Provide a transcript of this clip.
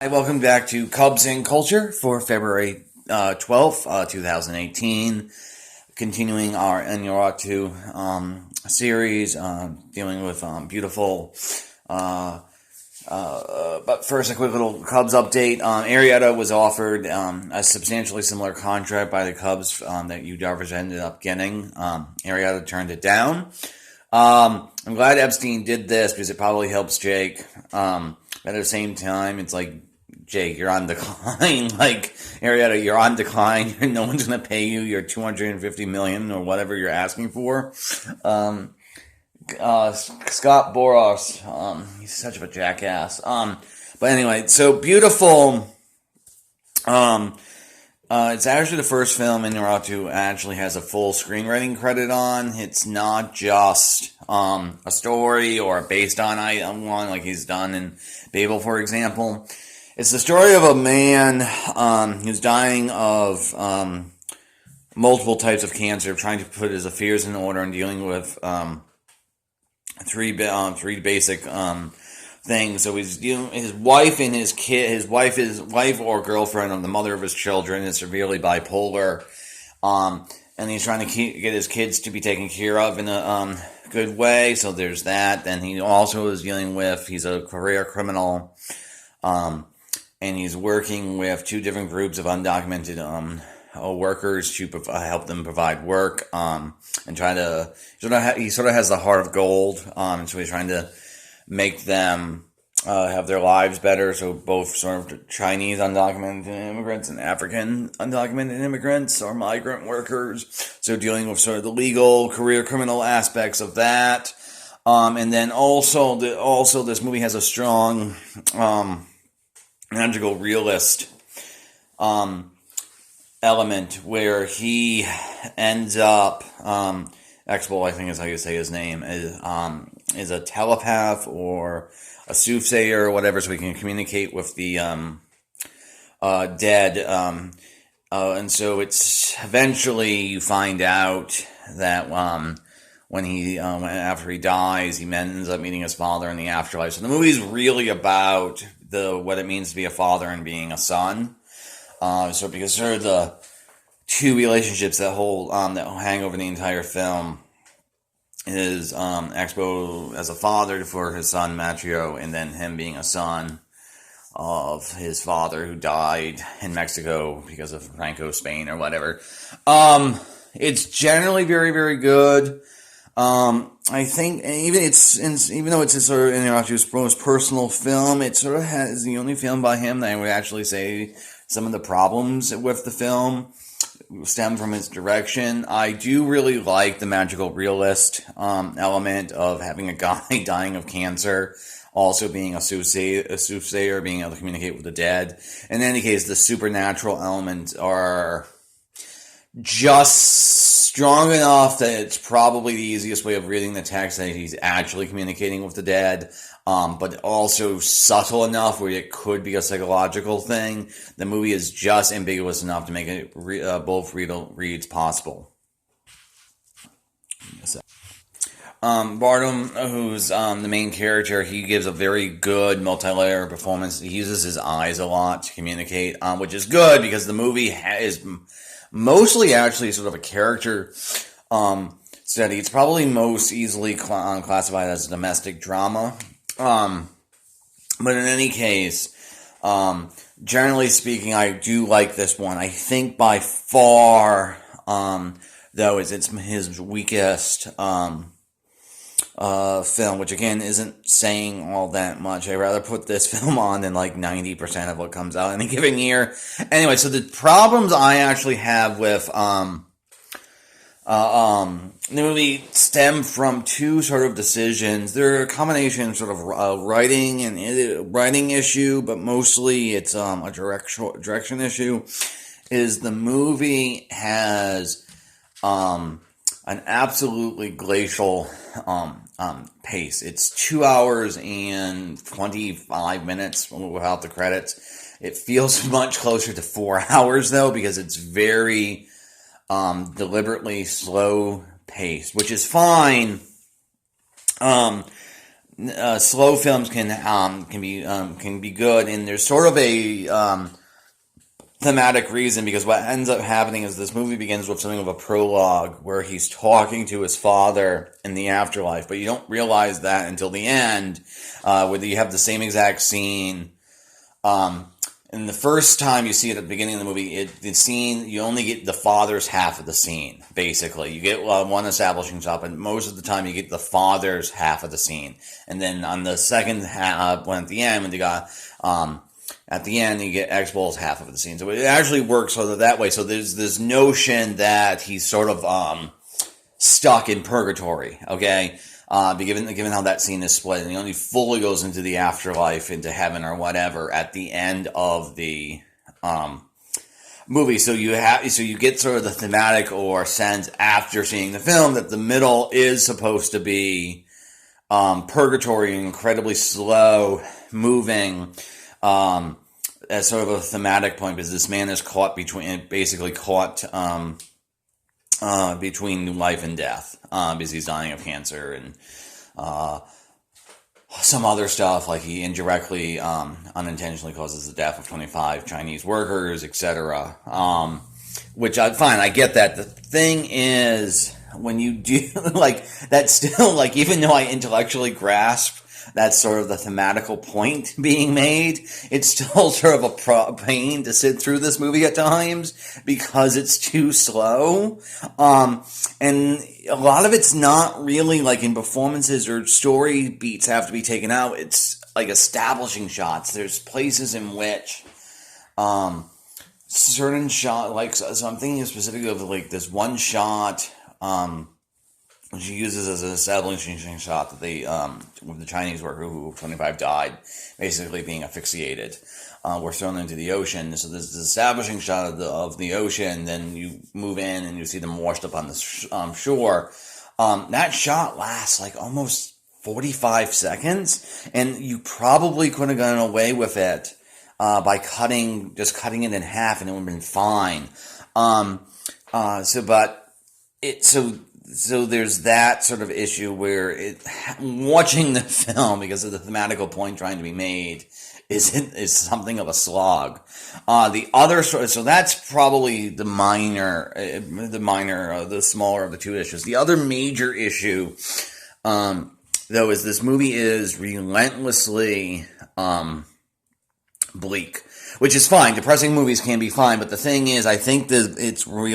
Hi, welcome back to Cubs and Culture for February 12th, 2018. Continuing our Inarritu series, dealing with Biutiful. But first, a quick little Cubs update. Arrieta was offered a substantially similar contract by the Cubs that UW ended up getting. Arrieta turned it down. I'm glad Epstein did this because it probably helps Jake. But at the same time, it's like, Jake, you're on decline. Like, Arrieta, you're on decline. No one's going to pay you your $250 million or whatever you're asking for. Scott Boras, he's such a jackass. But anyway, so Biutiful. It's actually the first film Inarritu actually has a full screenwriting credit on. It's not just a story or based on one like he's done in Babel, for example. It's the story of a man who's dying of multiple types of cancer, trying to put his affairs in order and dealing with three basic things. So he's dealing his wife and his kid. His wife or girlfriend, or the mother of his children, is severely bipolar, and he's trying to get his kids to be taken care of in a good way. So there's that. Then he also is dealing with he's a career criminal. And he's working with two different groups of undocumented workers to help them provide work, and try to he sort of has the heart of gold, and so he's trying to make them have their lives better. So both sort of Chinese undocumented immigrants and African undocumented immigrants or migrant workers. So dealing with sort of the legal, career criminal aspects of that, and then also this movie has a strong magical realist element where he ends up Expo, I think is how you say his name, is a telepath or a soothsayer or whatever, so he can communicate with the dead, and so it's eventually you find out that when he after he dies, he ends up meeting his father in the afterlife. So the movie's really about what it means to be a father and being a son. So because sort of the two relationships that hang over the entire film is Expo as a father for his son Matrio, and then him being a son of his father who died in Mexico because of Franco Spain or whatever. It's generally very, very good. I think even though it's sort of Inarritu's most personal film, it sort of has the only film by him that I would actually say some of the problems with the film stem from its direction. I do really like the magical realist element of having a guy dying of cancer, also being a soothsayer, being able to communicate with the dead. In any case, the supernatural elements are just strong enough that it's probably the easiest way of reading the text that he's actually communicating with the dead, but also subtle enough where it could be a psychological thing. The movie is just ambiguous enough to make it both reads possible. Barnum, who's the main character, he gives a very good multi-layer performance. He uses his eyes a lot to communicate, which is good because the movie is mostly actually sort of a character study. It's probably most easily classified as a domestic drama. But in any case, generally speaking, I do like this one. I think by far, though, it's his weakest film, which again isn't saying all that much. I'd rather put this film on than like 90% of what comes out in a given year. Anyway, so the problems I actually have with the movie stem from two sort of decisions. They're a combination sort of writing issue, but mostly it's a direction issue. Is the movie has an absolutely glacial pace. It's 2 hours and 25 minutes without the credits. It feels much closer to 4 hours though, because it's very deliberately slow paced, which is fine. slow films can be good, and there's sort of a thematic reason, because what ends up happening is this movie begins with something of a prologue where he's talking to his father in the afterlife, but you don't realize that until the end, where you have the same exact scene. And the first time you see it at the beginning of the movie, the scene, you only get the father's half of the scene, basically. You get one establishing shot, but most of the time you get the father's half of the scene. And then on the second half, when at the end, when you got, at the end, you get X-Bull's half of the scene. So it actually works sort of that way. So there's this notion that he's sort of stuck in purgatory, okay? Given how that scene is split, and he only fully goes into the afterlife, into heaven or whatever, at the end of the movie. So you get sort of the thematic or sense after seeing the film that the middle is supposed to be purgatory, incredibly slow moving, as sort of a thematic point, because this man is basically caught between life and death, because he's dying of cancer and some other stuff, like he indirectly, unintentionally causes the death of 25 Chinese workers, etc. Which I get that. The thing is, when you do, like, that's still, like, even though I intellectually grasp that's sort of the thematical point being made, it's still sort of a pain to sit through this movie at times because it's too slow. And a lot of it's not really like in performances or story beats have to be taken out. It's like establishing shots. There's places in which certain shot, like, so I'm thinking specifically of like this one shot, which he uses as an establishing shot that they, with the Chinese worker who 25 died, basically being asphyxiated, were thrown into the ocean. So there's this establishing shot of the ocean, then you move in and you see them washed up on the shore. That shot lasts like almost 45 seconds, and you probably could have gotten away with it by cutting it in half, and it would have been fine. So there's that sort of issue where watching the film, because of the thematical point trying to be made, is something of a slog. The other sort of, so that's probably the smaller of the two issues. The other major issue, though, is this movie is relentlessly bleak, which is fine. Depressing movies can be fine, but the thing is, I think that it's real.